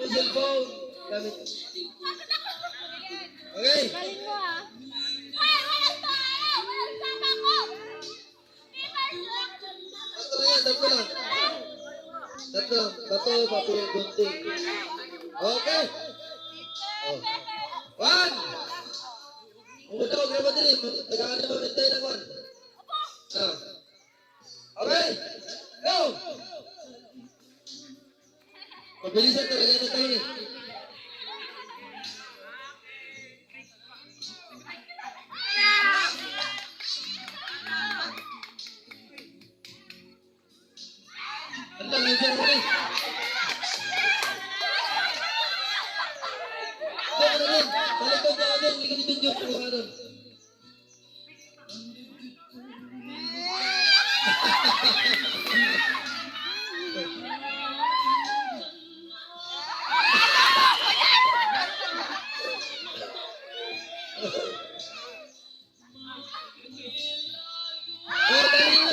mo cellphone. Gamit. Okay. Galing mo ah. Tatlo lang. Tatlo. Bato, papel, gunting. Okay. Oh. One. Pumunta ko, graba din eh. Tagaan na mamintay ng one. Okay. Go. Mabilisan talaga na tayo eh. Ang minsan mo rin. Ito mo na rin. Talagpag na rin. Hindi ka dito yung puluhanan. Oh, dali na.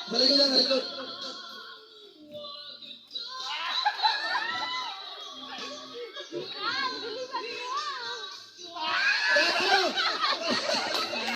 Balik lang, halikot.